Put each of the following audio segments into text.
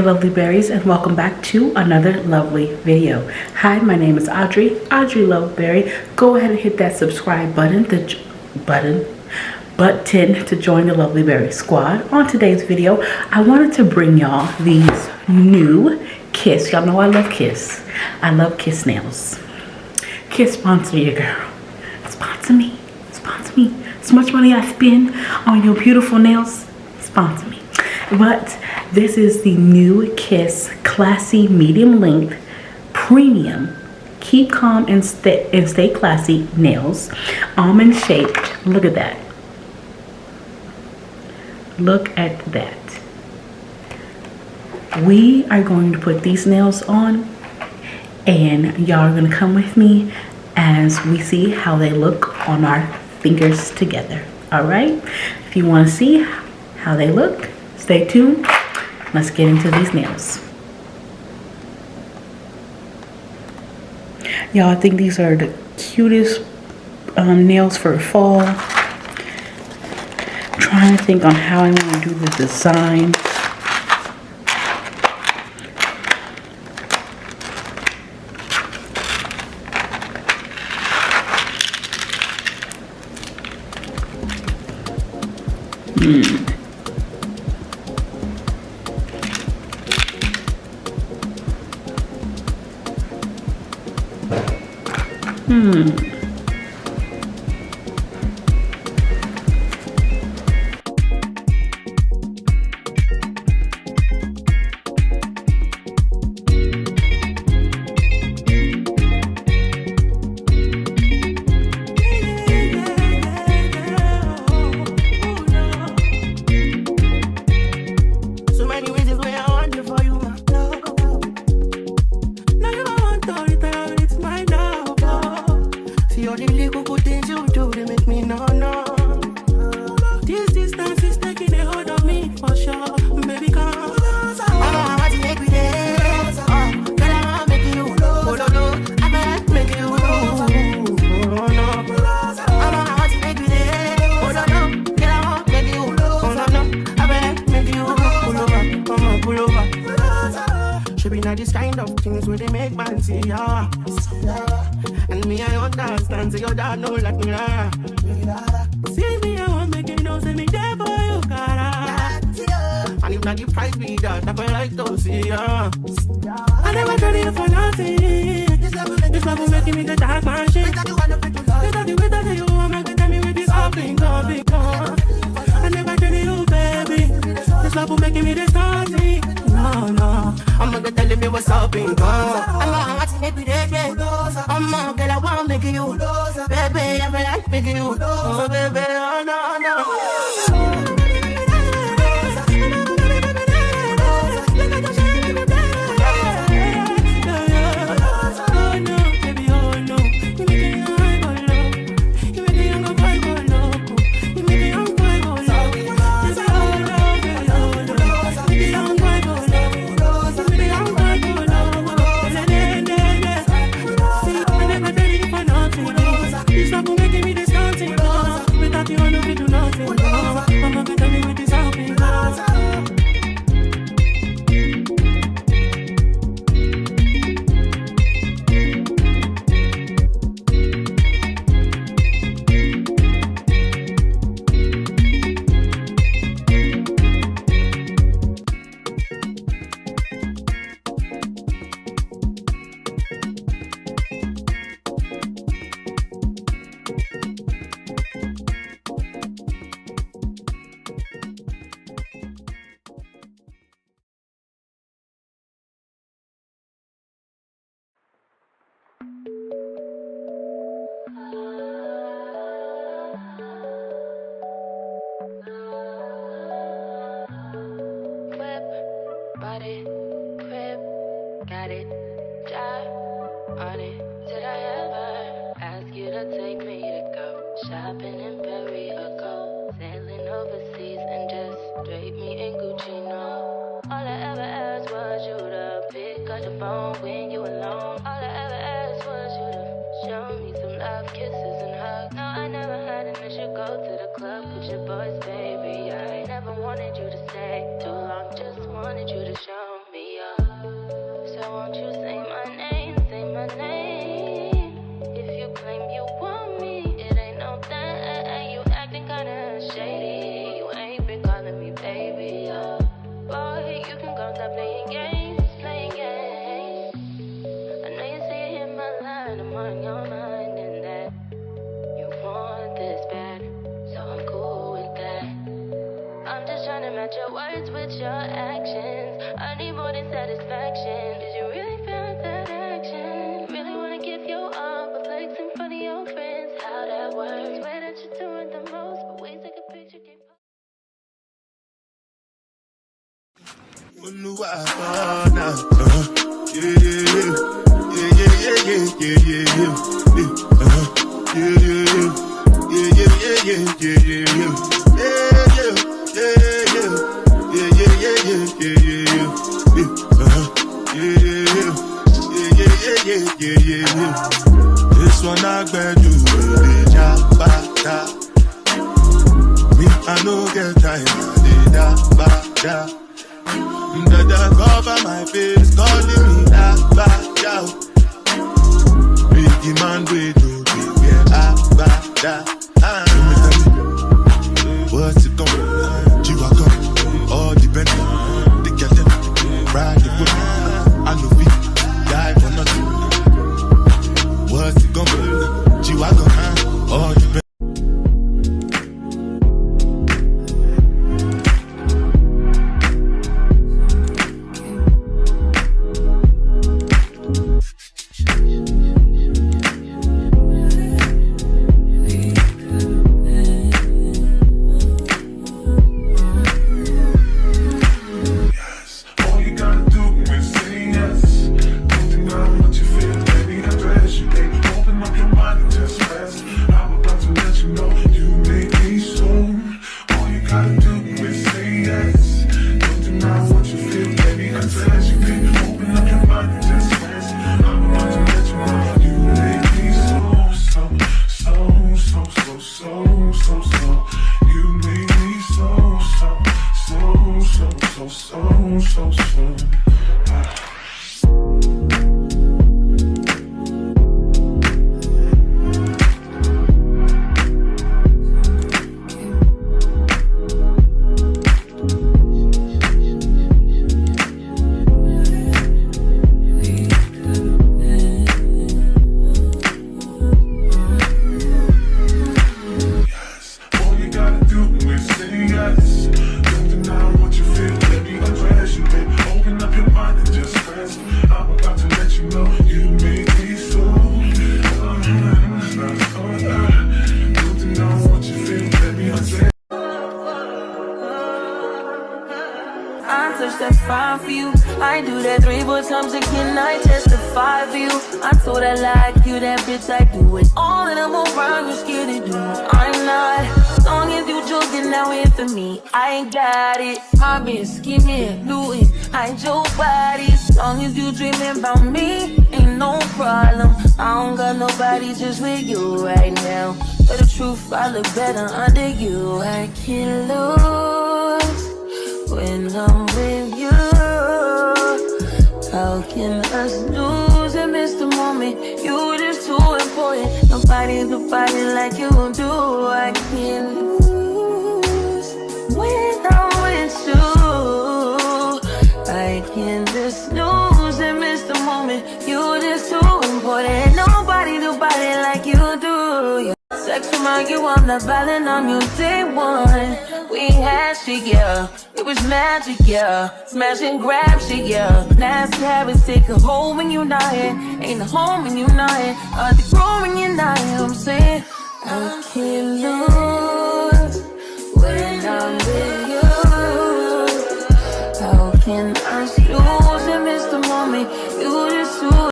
Lovely berries, and welcome back to another lovely video. Hi, my name is Audri Loveberry. Go ahead and hit that subscribe button to join the Lovely Berry squad. On today's video, I wanted to bring y'all these new Kiss. Y'all know I love Kiss. I love Kiss nails. Kiss, sponsor your girl. Sponsor me. Sponsor me. So much money I spend on your beautiful nails. Sponsor me. But this is the new Kiss Classy Medium Length Premium Keep Calm and Stay Classy Nails. Almond shaped. Look at that. Look at that. We are going to put these nails on, and y'all are going to come with me as we see how they look on our fingers together. All right? If you want to see how they look, stay tuned. Let's get into these nails. Y'all, I think these are the cutest nails for fall. I'm trying to think on how I want to do the design. This kind of things where they make man see ya. And me, I understand, so your dad know like me. See me, I want make you know, say me there for you, cara. And if not the price be that, I feel like to see ya. I never tried it for nothing. This love will make me the dark man shit. Without the way that you want, make tell me with this up and go, big gone. I never tried it, baby. This love will make me the starting. No, I'm gonna tell me what's up in God. I'm gonna watch it every day. I'm gonna get I wanna make you. Baby, I feel like making you. Oh, baby, oh, no. Shopping in Paris or go sailing overseas and just drape me in Gucci, no. All I ever asked was you to pick up the phone when you alone. All I ever asked was you to show me some love, kisses and hugs. No, I never had an issue, go to the club with your boys, baby. I never wanted you to stay too long, just wanted you to show me. to match your words with your actions. I need more than satisfaction. Did you really feel that action? Really wanna give your all, but flex in front of your friends. How that works? Swear that you're doing the most, but we take a picture, keep This one I bet you the jabata. Me I no get time, the da. Dada cover my face, calling me da. Biggie man wait to be where da. What's it gonna be? G-Wagon, all depend. They get them, ride the whip. I know we die for nothing. What's it gonna be? G-Wagon, all depend. fine for you. I do that 3-4 times again, I testify for you. I told her like you, that bitch, I do it all and I'm around, you scared to do it. I'm not, as long as you joking now here for me, I ain't got it. I've been scheming, looting, hide your body. As long as you dreaming about me, ain't no problem. I don't got nobody just with you right now. For the truth, I look better under you. I can't lose when I'm with you. How can us lose and miss the moment? You just too important. Nobody do body like you do. I can't lose when I'm with you. I can't just lose and miss the moment. You just too important. Nobody do body like you do. Sex remind you I'm not violent, I'm your day one. We had shit, yeah. It was magic, yeah. Smash and grab shit, yeah. Last habits take a hold when you're not here. Ain't a home when you're not here. Hard to grow when you're not here. I'm saying I can't lose when I'm with you. How can I lose and miss the moment? You just too.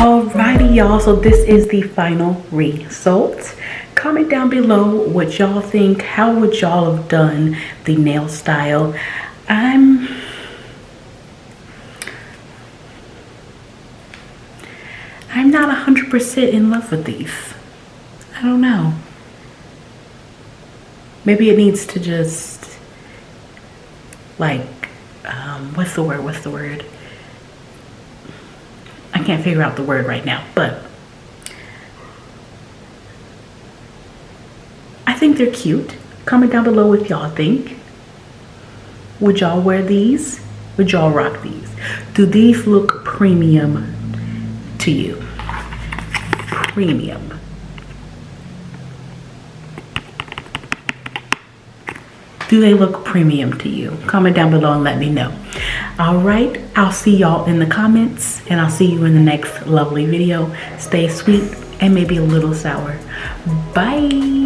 Alrighty, y'all, so this is the final result. comment down below what y'all think. How would y'all have done the nail style? I'm not 100% in love with these. I don't know. Maybe it needs to just, like, what's the word? I can't figure out the word right now, but I think they're cute. Comment down below what y'all think. Would y'all wear these? Would y'all rock these? Do these look premium to you? Premium. Do they look premium to you? Comment down below and let me know. All right, I'll see y'all in the comments, and I'll see you in the next lovely video. Stay sweet and maybe a little sour. Bye.